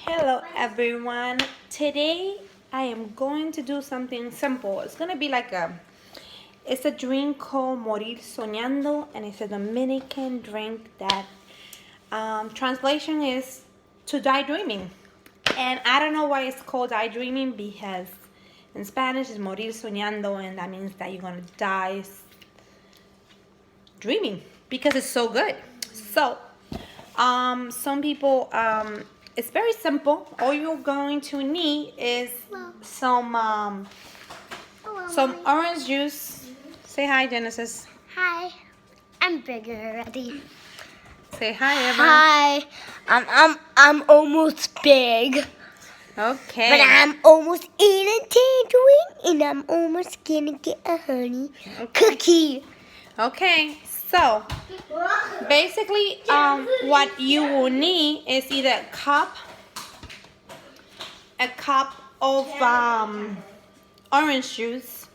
Hello everyone. Today I am going to do something simple. It's gonna be like it's a drink called Morir Soñando, and it's a Dominican drink that translation is to die dreaming. And I don't know why it's called die dreaming, because in Spanish it's Morir Soñando, and that means that you're gonna die dreaming because it's so good. So some people it's very simple. All you're going to need is some orange juice. Say hi, Genesis. Hi. I'm bigger already. Say hi, Eva. Hi. I'm almost big. Okay. But I'm almost eating a tangerine, and I'm almost gonna get a honey cookie. Okay. So basically, what you will need is either a cup of orange juice.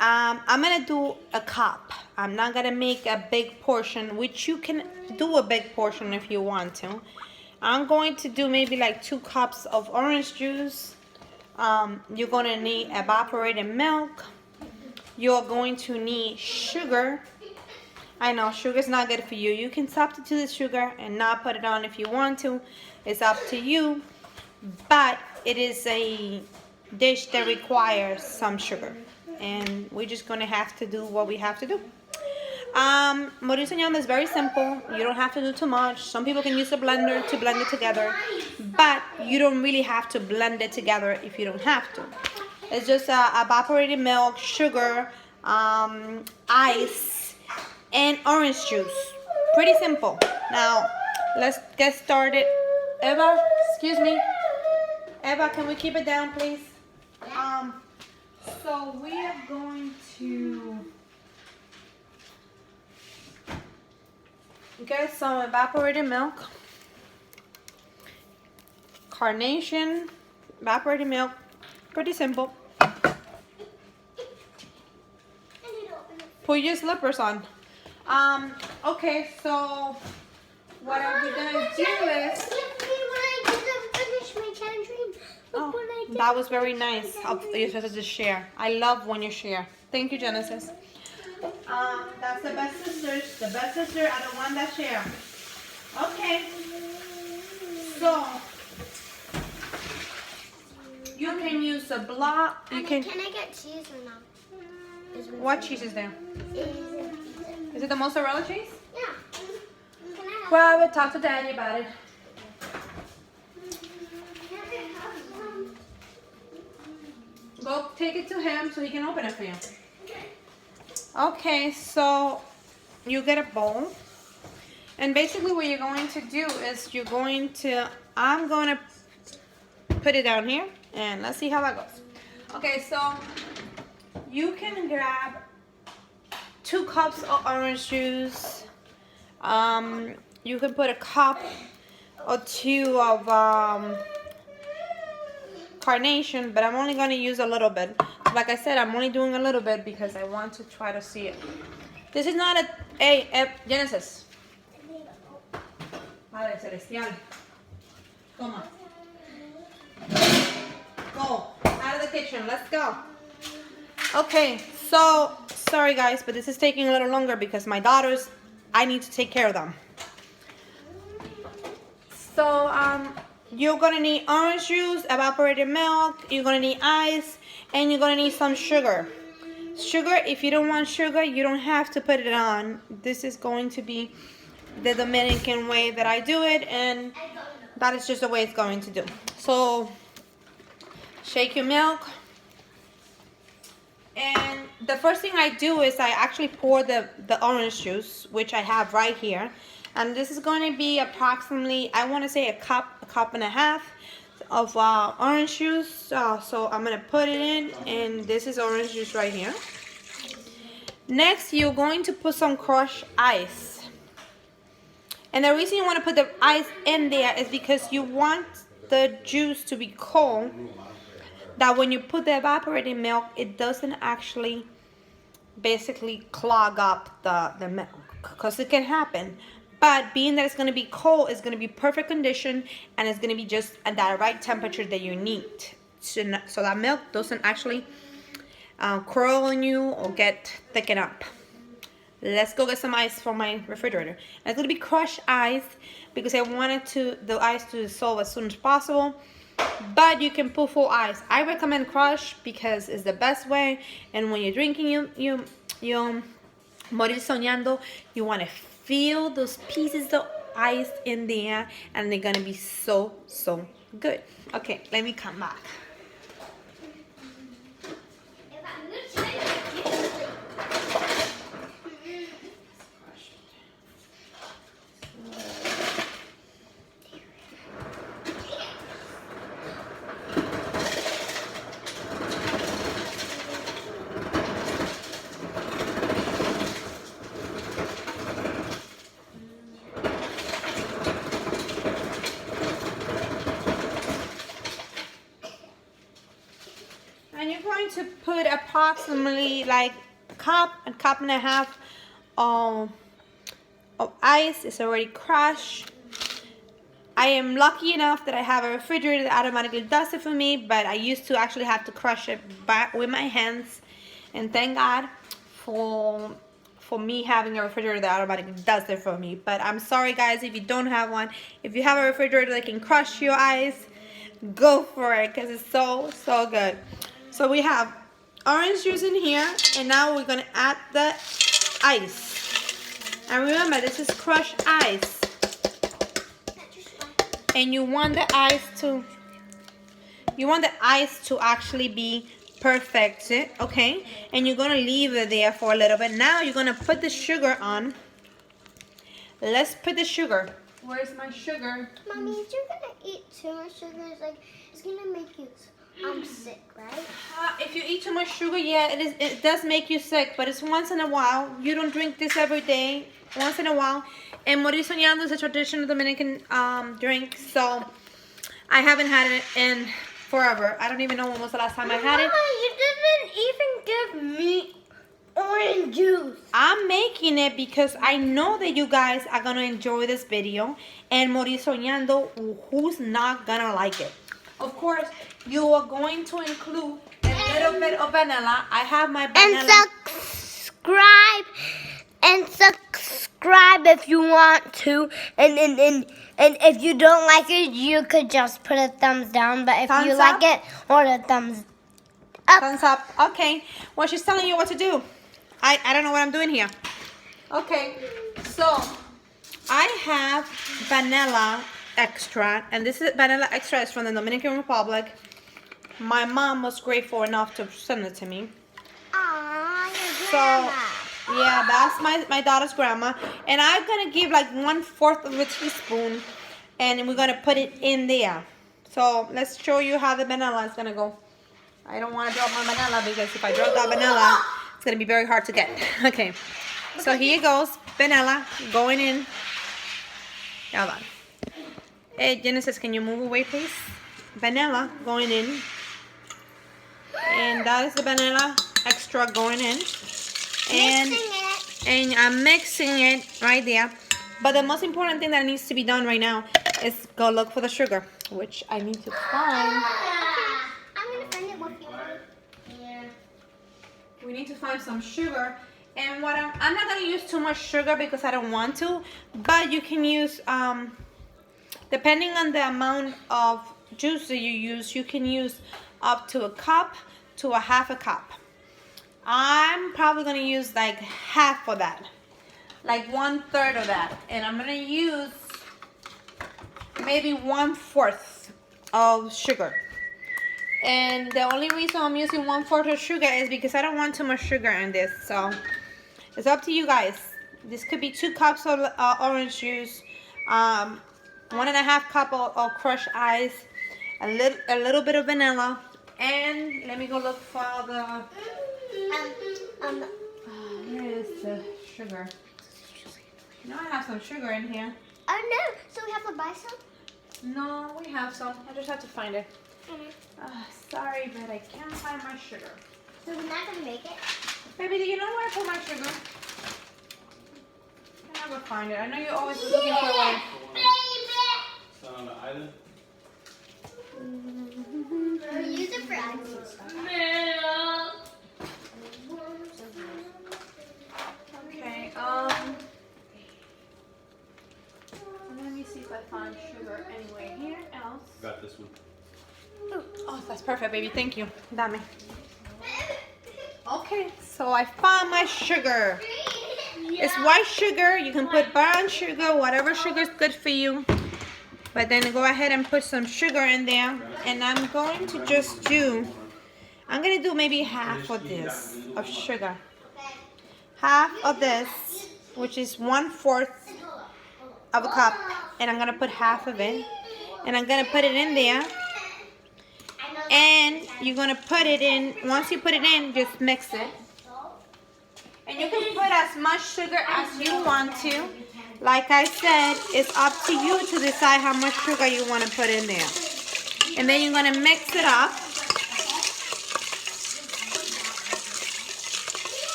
I'm gonna do a cup. I'm not gonna make a big portion, which you can do a big portion if you want to. I'm going to do maybe like 2 cups of orange juice. You're gonna need evaporated milk. You're going to need sugar. I know sugar is not good for you. You can substitute the sugar and not put it on if you want to. It's up to you. But it is a dish that requires some sugar. And we're just going to have to do what we have to do. Morir Soñando is very simple. You don't have to do too much. Some people can use a blender to blend it together. But you don't really have to blend it together if you don't have to. It's just evaporated milk, sugar, ice, and orange juice. Pretty simple. Now, let's get started. Eva, excuse me. Eva, can we keep it down, please? So we are going to get some evaporated milk, carnation, evaporated milk. Pretty simple. Put your slippers on. Okay, so what are we gonna do is... Oh, that was very nice. You're supposed to share. I love when you share. Thank you, Genesis. That's the best sisters. The best sister are the one that share. Okay. So you can use a block. Can I get cheese or not? What cheese is there? Is it the mozzarella cheese? Yeah. Well, I will talk to Daddy about it. Go take it to him so he can open it for you. Okay, so you get a bowl. And basically what you're going to do is I'm going to put it down here. And let's see how that goes. Okay, so you can grab 2 cups of orange juice. You can put a cup or 2 of carnation, but I'm only going to use a little bit. Like I said, I'm only doing a little bit because I want to try to see it. This is not Genesis. Padre Celestial. Toma. Go. Out of the kitchen. Let's go. Okay, so sorry guys, but this is taking a little longer because my daughters, I need to take care of them. So you're gonna need orange juice, evaporated milk, you're gonna need ice, and you're gonna need some sugar. Sugar, if you don't want sugar, you don't have to put it on. This is going to be the Dominican way that I do it, and that is just the way it's going to do. So shake your milk. And the first thing I do is I actually pour the orange juice, which I have right here. And this is going to be approximately, I want to say a cup and a half of orange juice. So I'm going to put it in, and this is orange juice right here. Next, you're going to put some crushed ice. And the reason you want to put the ice in there is because you want the juice to be cold. That when you put the evaporated milk, it doesn't actually basically clog up the milk, because it can happen. But being that it's going to be cold, it's going to be perfect condition, and it's going to be just at that right temperature that you need. So that milk doesn't actually curl on you or get thickened up. Let's go get some ice from my refrigerator. And it's going to be crushed ice because I wanted the ice to dissolve as soon as possible. But you can put full ice. I recommend crushed because it's the best way. And when you're drinking you Morir Soñando, you want to feel those pieces of ice in there, and they're gonna be so good. Okay, let me come back. And you're going to put approximately like a cup and a half of ice. It's already crushed. I am lucky enough that I have a refrigerator that automatically does it for me, but I used to actually have to crush it back with my hands. And thank God for me having a refrigerator that automatically does it for me. But I'm sorry guys if you don't have one. If you have a refrigerator that can crush your ice, go for it because it's so good. So we have orange juice in here, and now we're gonna add the ice. And remember, this is crushed ice. And you want the ice to actually be perfect, okay? And you're gonna leave it there for a little bit. Now you're gonna put the sugar on. Let's put the sugar. Where's my sugar? Mommy, if you're gonna eat too much sugar, it's gonna make you sick, right? If you eat too much sugar, yeah, it does make you sick, but it's once in a while. You don't drink this every day. Once in a while. And Morir Soñando is a traditional Dominican drink, so I haven't had it in forever. I don't even know when was the last time I had it. You didn't even give me orange juice. I'm making it because I know that you guys are gonna enjoy this video, and Morir Soñando, who's not gonna like it? Of course, you are going to include a little bit of vanilla. I have my vanilla. And subscribe if you want to. And if you don't like it, you could just put a thumbs down. But if you like it, or a thumbs up. Thumbs up. Okay. Well, she's telling you what to do. I don't know what I'm doing here. Okay. So I have vanilla extra, and this is vanilla extra is from the Dominican Republic. My mom was grateful enough to send it to me. Aww, your So grandma. yeah, that's my daughter's grandma, and I'm gonna give like 1/4 of a teaspoon, and we're gonna put it in there. So let's show you how the vanilla is gonna go. I don't want to drop my vanilla because if I drop that vanilla, it's gonna be very hard to get. Okay, so here goes vanilla going in. Hold on. Hey, Genesis, can you move away, please? Vanilla going in. And that is the vanilla extra going in. And I'm mixing it right there. But the most important thing that needs to be done right now is go look for the sugar, which I need to find. I'm going to find it with you. Yeah. We need to find some sugar. And what I'm not going to use too much sugar because I don't want to. But you can use, depending on the amount of juice that you use, you can use up to a cup to a half a cup. I'm probably going to use like half of that. Like 1/3 of that. And I'm going to use maybe 1/4 of sugar. And the only reason I'm using 1/4 of sugar is because I don't want too much sugar in this. So it's up to you guys. This could be 2 cups of orange juice, 1.5 cup of crushed ice, a little bit of vanilla, and let me go look for the. Where is the sugar? No, I have some sugar in here. Oh no! So we have to buy some? No, we have some. I just have to find it. Sorry, but I can't find my sugar. So we're not gonna make it? Baby, do you know where I put my sugar? never find it. I know you're always looking for one. It's not on the island. Use it for ice. Okay, let me see if I find sugar anywhere here else. Got this one. Oh, that's perfect, baby. Thank you. Dame. Okay, so I found my sugar. It's white sugar. You can put brown sugar, whatever sugar is good for you. But then go ahead and put some sugar in there. And I'm going to just I'm going to do maybe half of this of sugar. Half of this, which is 1/4 of a cup. And I'm going to put half of it. And I'm going to put it in there. And you're going to put it in, once you put it in, just mix it. And you can put as much sugar as you want to. Like I said, it's up to you to decide how much sugar you want to put in there. And then you're going to mix it up.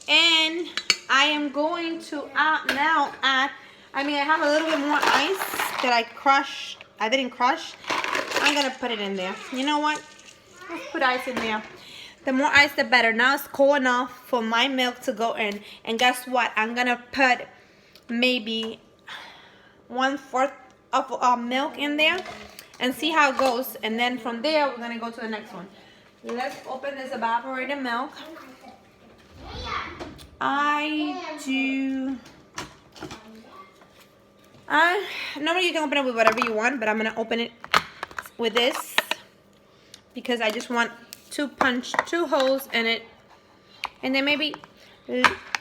And I am going to now add, I have a little bit more ice that I crushed. I didn't crush. I'm going to put it in there. You know what? Let's put ice in there. The more ice, the better. Now it's cold enough for my milk to go in. And guess what? I'm going to put maybe 1/4 of milk in there and see how it goes. And then from there, we're going to go to the next one. Let's open this evaporated milk. Normally you can open it with whatever you want, but I'm going to open it with this because I just want to punch 2 holes in it, and then maybe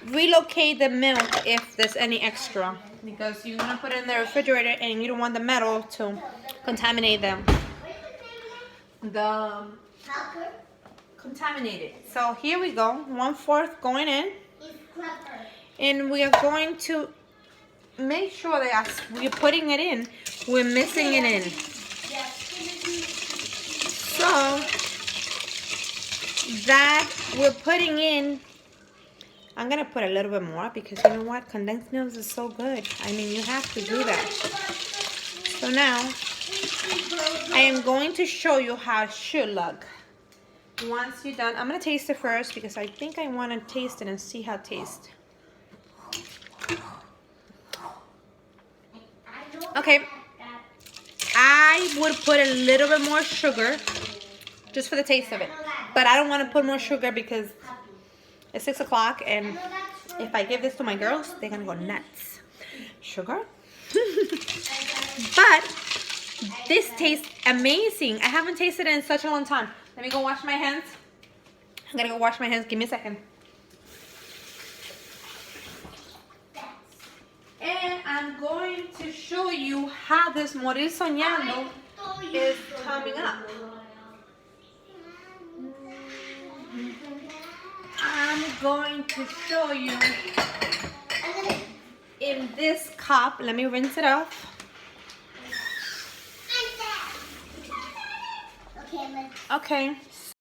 relocate the milk if there's any extra, because you're gonna put it in the refrigerator and you don't want the metal to contaminate them. So here we go, 1/4 going in, and we are going to make sure that as we're putting it in, we're mixing it in. So that we're putting in, I'm gonna put a little bit more because you know what, condensed milk is so good. You have to do that. So now I am going to show you how it should look. Once you're done, I'm gonna taste it first because I think I want to taste it and see how it tastes. Okay, I would put a little bit more sugar just for the taste of it, but I don't want to put more sugar because it's 6 o'clock, and if I give this to my girls, they're gonna go nuts. Sugar? But this tastes amazing. I haven't tasted it in such a long time. Let me go wash my hands. I'm gonna go wash my hands. Give me a second. And I'm going to show you how this Morir Soñando is coming up. I'm going to show you in this cup. Let me rinse it off. Okay.